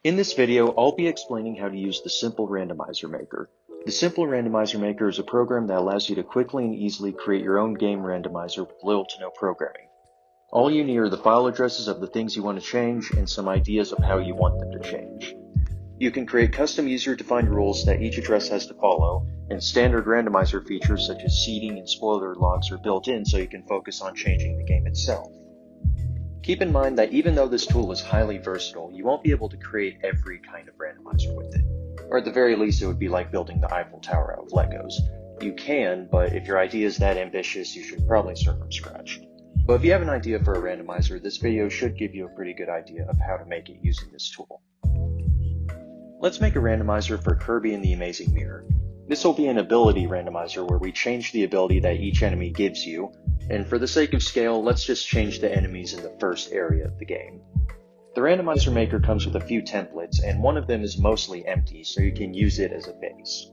In this video, I'll be explaining how to use the Simple Randomizer Maker. The Simple Randomizer Maker is a program that allows you to quickly and easily create your own game randomizer with little to no programming. All you need are the file addresses of the things you want to change and some ideas of how you want them to change. You can create custom user-defined rules that each address has to follow, and standard randomizer features such as seeding and spoiler logs are built in so you can focus on changing the game itself. Keep in mind that even though this tool is highly versatile, you won't be able to create every kind of randomizer with it. Or at the very least, it would be like building the Eiffel Tower out of Legos. You can, but if your idea is that ambitious, you should probably start from scratch. But if you have an idea for a randomizer, this video should give you a pretty good idea of how to make it using this tool. Let's make a randomizer for Kirby The Amazing Mirror. This will be an ability randomizer where we change the ability that each enemy gives you, and for the sake of scale, let's just change the enemies in the first area of the game. The randomizer maker comes with a few templates, and one of them is mostly empty, so you can use it as a base.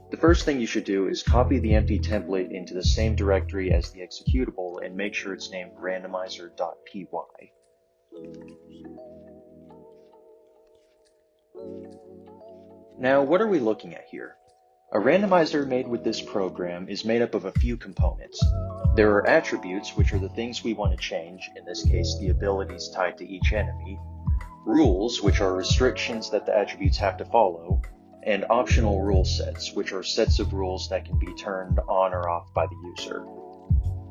The first thing you should do is copy the empty template into the same directory as the executable and make sure it's named randomizer.py. Now, what are we looking at here? A randomizer made with this program is made up of a few components. There are attributes, which are the things we want to change, in this case the abilities tied to each enemy, rules, which are restrictions that the attributes have to follow, and optional rule sets, which are sets of rules that can be turned on or off by the user.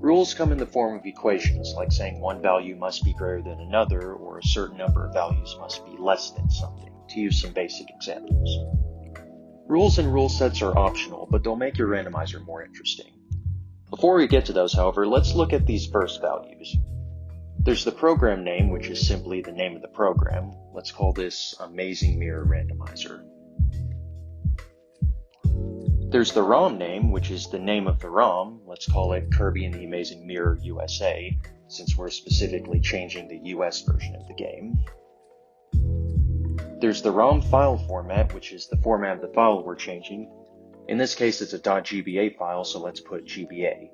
Rules come in the form of equations, like saying one value must be greater than another, or a certain number of values must be less than something, to use some basic examples. Rules and rule sets are optional, but they'll make your randomizer more interesting. Before we get to those, however, let's look at these first values. There's the program name, which is simply the name of the program. Let's call this Amazing Mirror Randomizer. There's the ROM name, which is the name of the ROM. Let's call it Kirby The Amazing Mirror USA, since we're specifically changing the US version of the game. There's the ROM file format, which is the format of the file we're changing. In this case, it's a .gba file, so let's put GBA.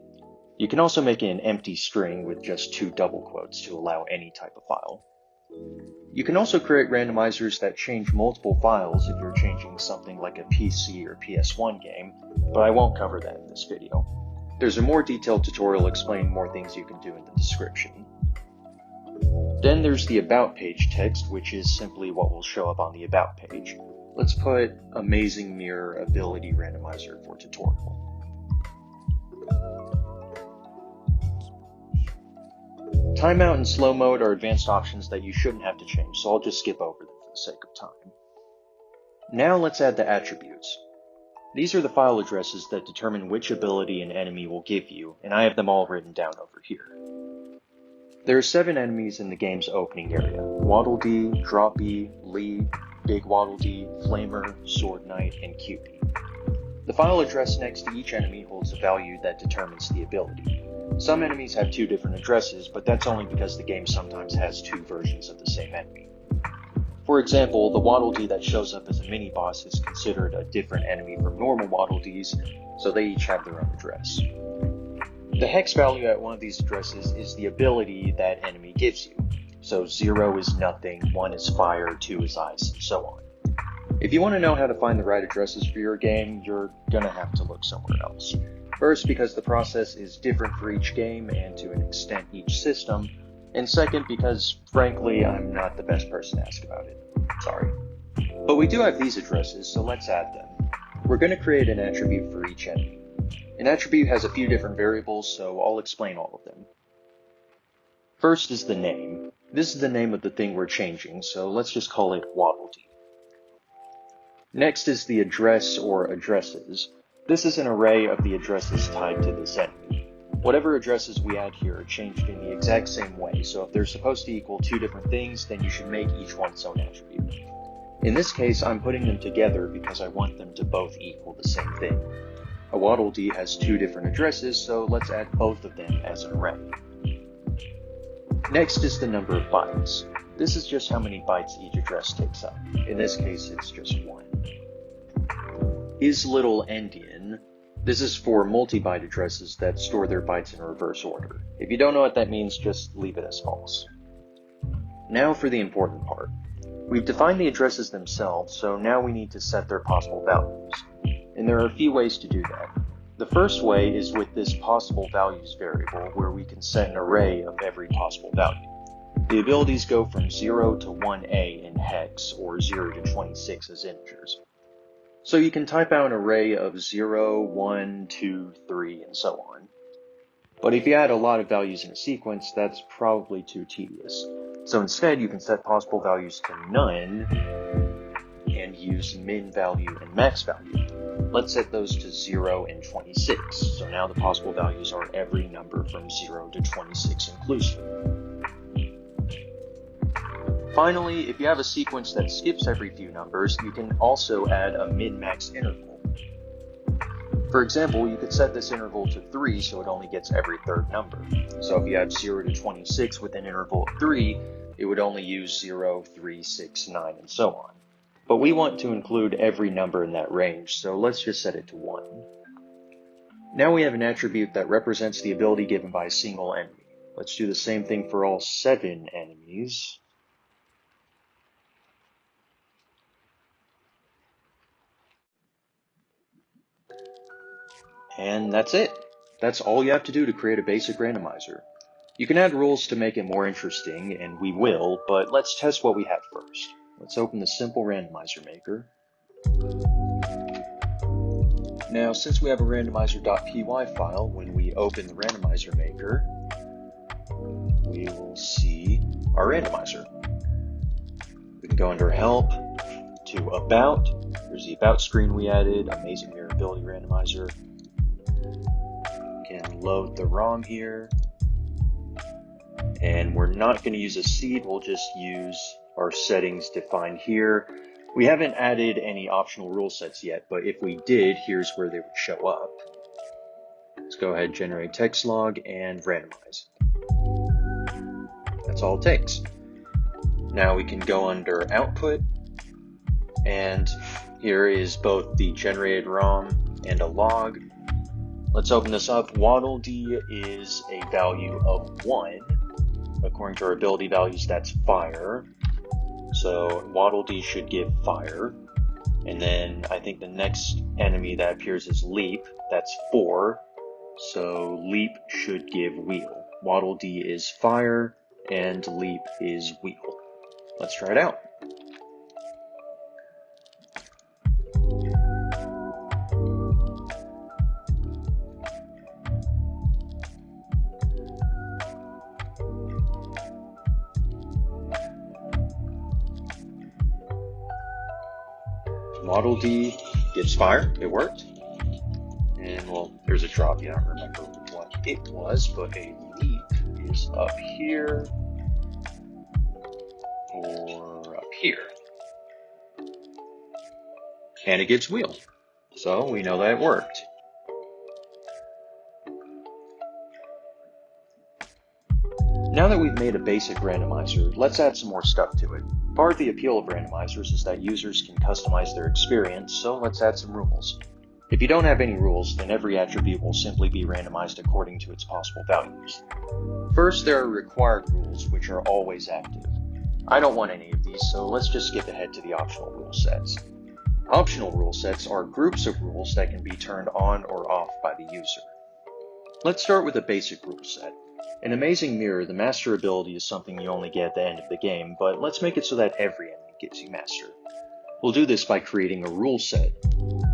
You can also make it an empty string with just 2 double quotes to allow any type of file. You can also create randomizers that change multiple files if you're changing something like a PC or PS1 game, but I won't cover that in this video. There's a more detailed tutorial explaining more things you can do in the description. Then there's the About page text, which is simply what will show up on the About page. Let's put Amazing Mirror Ability Randomizer for tutorial. Timeout and slow mode are advanced options that you shouldn't have to change, so I'll just skip over them for the sake of time. Now let's add the attributes. These are the file addresses that determine which ability an enemy will give you, and I have them all written down over here. There are 7 enemies in the game's opening area: Waddle Dee, Drop Bee, Lee, Big Waddle Dee, Flamer, Sword Knight, and Cupid. The file address next to each enemy holds a value that determines the ability. Some enemies have 2 different addresses, but that's only because the game sometimes has 2 versions of the same enemy. For example, the Waddle Dee that shows up as a mini-boss is considered a different enemy from normal Waddle Dees, so they each have their own address. The hex value at one of these addresses is the ability that enemy gives you. So 0 is nothing, 1 is fire, 2 is ice, and so on. If you want to know how to find the right addresses for your game, you're gonna have to look somewhere else. First, because the process is different for each game and to an extent each system, and second, because frankly, I'm not the best person to ask about it. Sorry. But we do have these addresses, so let's add them. We're gonna create an attribute for each enemy. An attribute has a few different variables, so I'll explain all of them. First is the name. This is the name of the thing we're changing, so let's just call it Waddle Dee. Next is the address or addresses. This is an array of the addresses tied to this enemy. Whatever addresses we add here are changed in the exact same way, so if they're supposed to equal 2 different things, then you should make each one its own attribute. In this case, I'm putting them together because I want them to both equal the same thing. A Waddle Dee has 2 different addresses, so let's add both of them as an array. Next is the number of bytes. This is just how many bytes each address takes up. In this case, it's just 1. Is little endian. This is for multi-byte addresses that store their bytes in reverse order. If you don't know what that means, just leave it as false. Now for the important part. We've defined the addresses themselves, so now we need to set their possible values. And there are a few ways to do that. The first way is with this possible values variable, where we can set an array of every possible value. The abilities go from 0 to 1a in hex, or 0 to 26 as integers. So you can type out an array of 0, 1, 2, 3, and so on. But if you add a lot of values in a sequence, that's probably too tedious. So instead, you can set possible values to none and use min value and max value. Let's set those to 0 and 26. So now the possible values are every number from 0 to 26 inclusive. Finally, if you have a sequence that skips every few numbers, you can also add a min-max interval. For example, you could set this interval to 3 so it only gets every third number. So if you have 0 to 26 with an interval of 3, it would only use 0, 3, 6, 9, and so on. But we want to include every number in that range, so let's just set it to 1. Now we have an attribute that represents the ability given by a single enemy. Let's do the same thing for all 7 enemies. And that's it. That's all you have to do to create a basic randomizer. You can add rules to make it more interesting, and we will, but let's test what we have first. Let's open the Simple Randomizer Maker. Now, since we have a randomizer.py file, when we open the Randomizer Maker, we will see our randomizer. We can go under Help to About. There's the About screen we added, Amazing Mirror Ability Randomizer. Can load the ROM here, and we're not going to use a seed, we'll just use our settings defined here. We haven't added any optional rule sets yet, but if we did, here's where they would show up. Let's go ahead, generate text log, and randomize. That's all it takes. Now we can go under output, and here is both the generated ROM and a log. Let's open this up. Waddle D is a value of 1. According to our ability values, that's fire. So Waddle D should give fire. And then I think the next enemy that appears is Leap. That's 4. So Leap should give wheel. Waddle D is fire, and Leap is wheel. Let's try it out. Waddle D gives fire, it worked. And well, there's a drop, I don't remember what it was, but a leap is up here, or up here. And it gives wheel, so we know that it worked. Now that we've made a basic randomizer, let's add some more stuff to it. Part of the appeal of randomizers is that users can customize their experience, so let's add some rules. If you don't have any rules, then every attribute will simply be randomized according to its possible values. First, there are required rules, which are always active. I don't want any of these, so let's just skip ahead to the optional rule sets. Optional rule sets are groups of rules that can be turned on or off by the user. Let's start with a basic rule set. In Amazing Mirror, the Master ability is something you only get at the end of the game, but let's make it so that every enemy gives you Master. We'll do this by creating a rule set.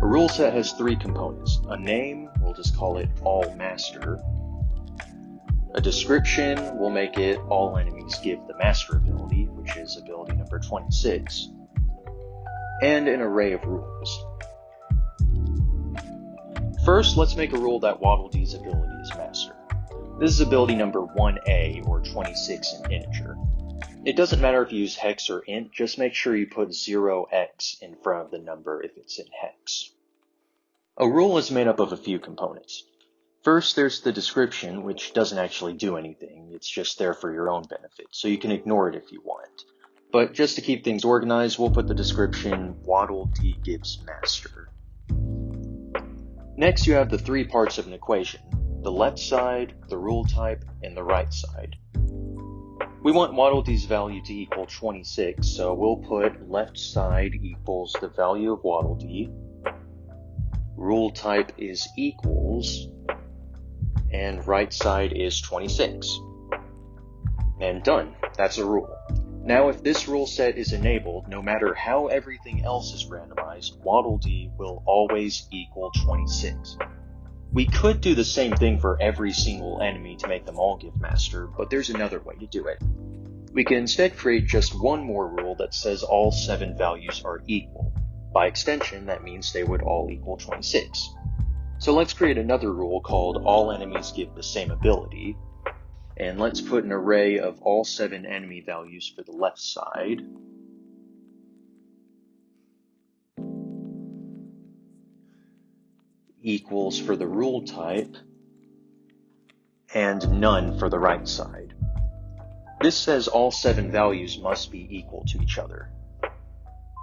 A rule set has 3 components. A name, we'll just call it All Master. A description, we'll make it All Enemies Give the Master ability, which is ability number 26. And an array of rules. First, let's make a rule that Waddle Dee's ability is Master. This is ability number 1a, or 26 in integer. It doesn't matter if you use hex or int, just make sure you put 0x in front of the number if it's in hex. A rule is made up of a few components. First, there's the description, which doesn't actually do anything, it's just there for your own benefit, so you can ignore it if you want. But just to keep things organized, we'll put the description Waddle Dee gives Master. Next, you have the 3 parts of an equation. The left side, the rule type, and the right side. We want Waddle Dee's value to equal 26, so we'll put left side equals the value of Waddle Dee, rule type is equals, and right side is 26. And done. That's a rule. Now if this rule set is enabled, no matter how everything else is randomized, Waddle Dee will always equal 26. We could do the same thing for every single enemy to make them all give master, but there's another way to do it. We can instead create just one more rule that says all 7 values are equal. By extension, that means they would all equal 26. So let's create another rule called all enemies give the same ability, and let's put an array of all 7 enemy values for the left side. Equals for the rule type, and none for the right side. This says all 7 values must be equal to each other.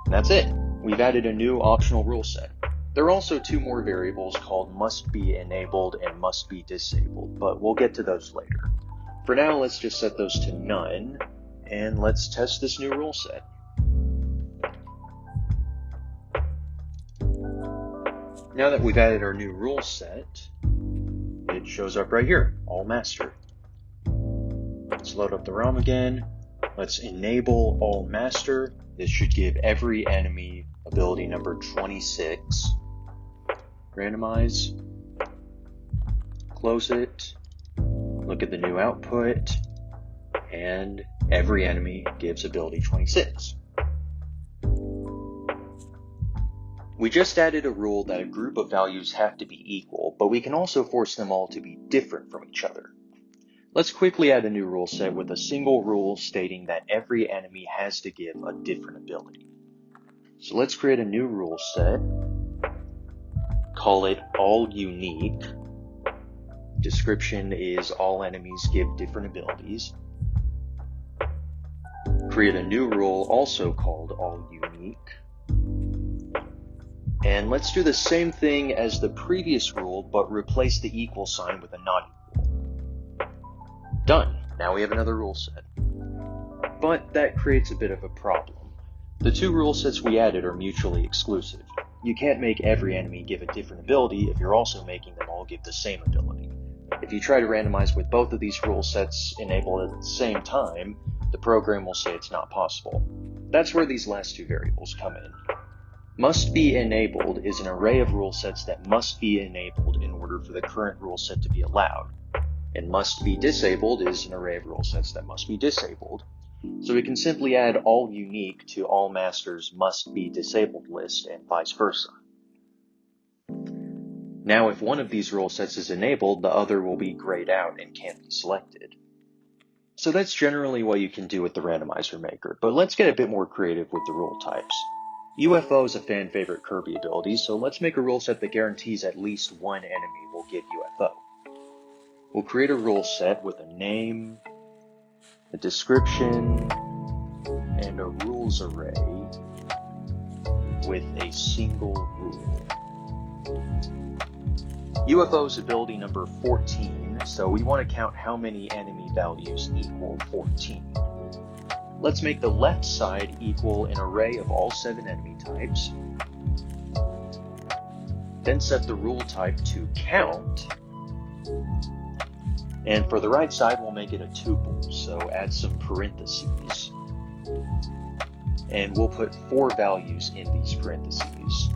And that's it. We've added a new optional rule set. There are also 2 more variables called must be enabled and must be disabled, but we'll get to those later. For now, let's just set those to none, and let's test this new rule set. Now that we've added our new rule set, it shows up right here, all master. Let's load up the ROM again. Let's enable all master. This should give every enemy ability number 26. Randomize. Close it. Look at the new output. And every enemy gives ability 26. We just added a rule that a group of values have to be equal, but we can also force them all to be different from each other. Let's quickly add a new rule set with a single rule stating that every enemy has to give a different ability. So let's create a new rule set, call it all unique. Description is all enemies give different abilities. Create a new rule also called all unique. And let's do the same thing as the previous rule, but replace the equal sign with a not equal. Done. Now we have another rule set. But that creates a bit of a problem. The 2 rule sets we added are mutually exclusive. You can't make every enemy give a different ability if you're also making them all give the same ability. If you try to randomize with both of these rule sets enabled at the same time, the program will say it's not possible. That's where these last 2 variables come in. Must be enabled is an array of rule sets that must be enabled in order for the current rule set to be allowed. And must be disabled is an array of rule sets that must be disabled. So we can simply add all unique to all masters must be disabled list and vice versa. Now if one of these rule sets is enabled, the other will be grayed out and can't be selected. So that's generally what you can do with the Randomizer Maker, but let's get a bit more creative with the rule types. UFO is a fan favorite Kirby ability, so let's make a rule set that guarantees at least one enemy will get UFO. We'll create a rule set with a name, a description, and a rules array with a single rule. UFO's ability number 14, so we want to count how many enemy values equal 14. Let's make the left side equal an array of all 7 enemy types. Then set the rule type to count. And for the right side, we'll make it a tuple, so add some parentheses. And we'll put 4 values in these parentheses.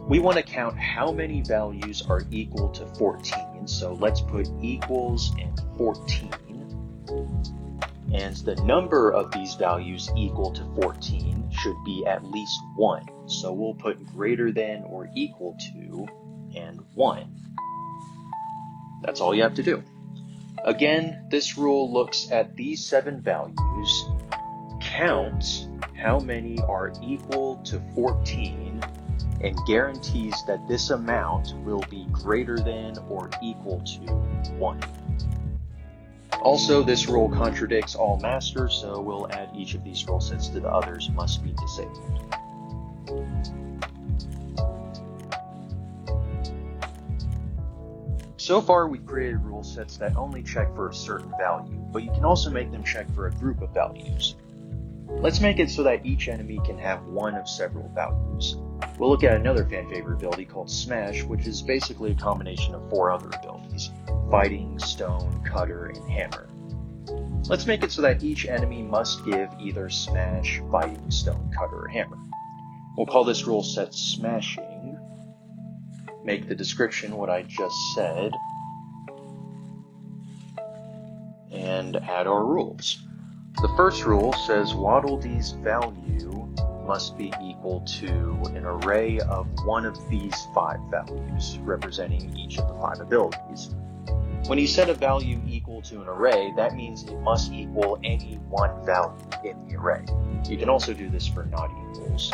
We want to count how many values are equal to 14, so let's put equals and 14. And the number of these values equal to 14 should be at least 1, so we'll put greater than or equal to and 1. That's all you have to do. Again, this rule looks at these 7 values, counts how many are equal to 14, and guarantees that this amount will be greater than or equal to 1. Also, this rule contradicts all masters, so we'll add each of these rule sets to the others must be disabled. So far, we've created rule sets that only check for a certain value, but you can also make them check for a group of values. Let's make it so that each enemy can have one of several values. We'll look at another fan favorite ability called Smash, which is basically a combination of 4 other abilities: Fighting, Stone, Cutter, and Hammer. Let's make it so that each enemy must give either Smash, Fighting, Stone, Cutter, or Hammer. We'll call this rule set Smashing. Make the description what I just said, and add our rules. The first rule says Waddle Dee's value must be equal to an array of one of these 5 values, representing each of the 5 abilities. When you set a value equal to an array, that means it must equal any one value in the array. You can also do this for not equals.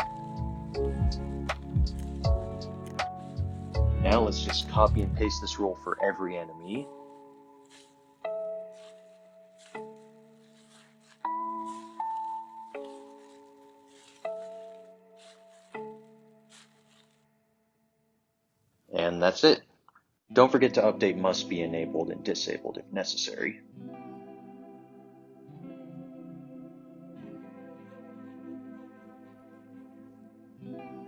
Now let's just copy and paste this rule for every enemy. And that's it. Don't forget to update must be enabled and disabled if necessary.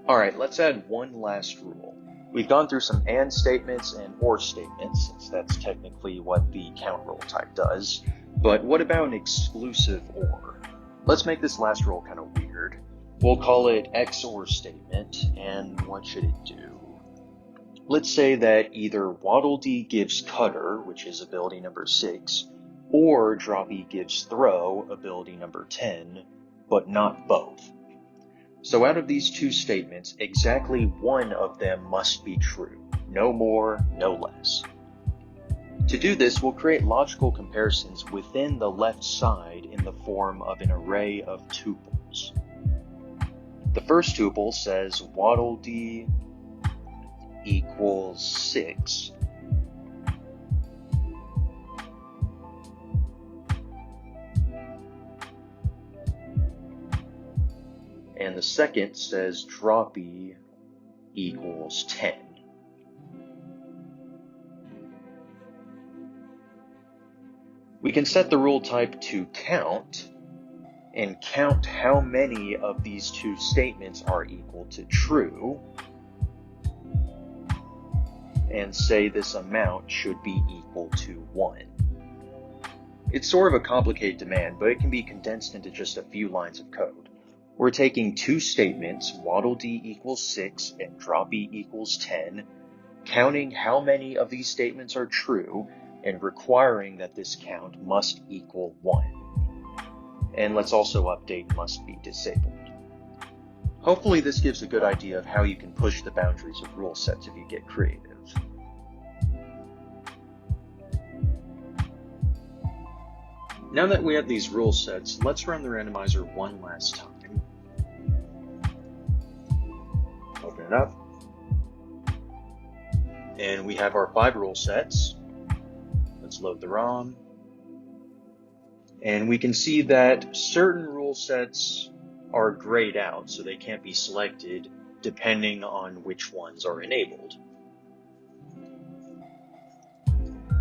Alright, let's add one last rule. We've gone through some AND statements and OR statements, since that's technically what the count rule type does. But what about an exclusive OR? Let's make this last rule kind of weird. We'll call it XOR statement, and what should it do? Let's say that either Waddle Dee gives Cutter, which is ability number 6, or Droppy gives Throw, ability number 10, but not both. So out of these 2 statements, exactly one of them must be true. No more, no less. To do this, we'll create logical comparisons within the left side in the form of an array of tuples. The first tuple says Waddle Dee equals 6. And the second says Droppy equals 10. We can set the rule type to count and count how many of these 2 statements are equal to true, and say this amount should be equal to 1. It's sort of a complicated demand, but it can be condensed into just a few lines of code. We're taking 2 statements, Waddle Dee equals 6 and Droppy equals 10, counting how many of these statements are true, and requiring that this count must equal 1. And let's also update must be disabled. Hopefully this gives a good idea of how you can push the boundaries of rule sets if you get creative. Now that we have these rule sets, let's run the randomizer one last time. Open it up. And we have our 5 rule sets. Let's load the ROM. And we can see that certain rule sets are grayed out, so they can't be selected depending on which ones are enabled.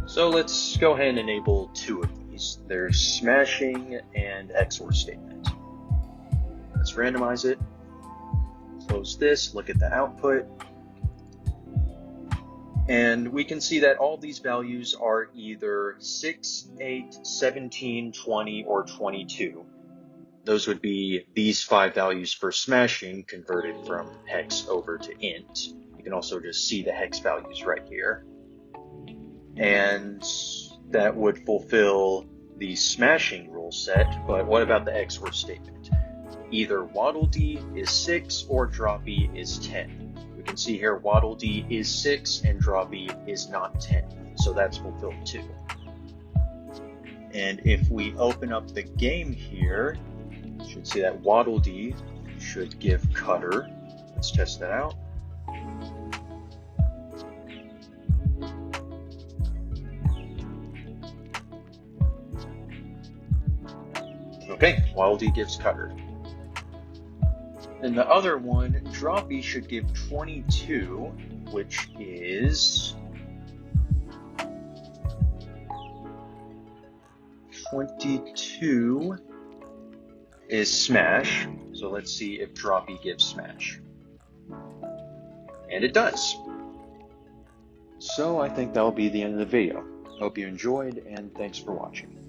So let's go ahead and enable 2 of these. There's Smashing and XOR statement. Let's randomize it. Close this, look at the output. And we can see that all these values are either 6, 8, 17, 20, or 22. Those would be these 5 values for Smashing converted from hex over to int. You can also just see the hex values right here. And that would fulfill the Smashing rule set, but what about the XOR statement? Either Waddle Dee is 6 or Droppy is 10. We can see here Waddle Dee is 6 and Droppy is not 10, so that's fulfilled too. And if we open up the game here, you should see that Waddle Dee should give Cutter. Let's test that out. Okay, Waddle Dee gives Cutter. And the other one, Droppy should give 22, which is 22 is smash, so let's see if droppy gives smash. And it does. So I think that'll be the end of the video. Hope you enjoyed, and thanks for watching.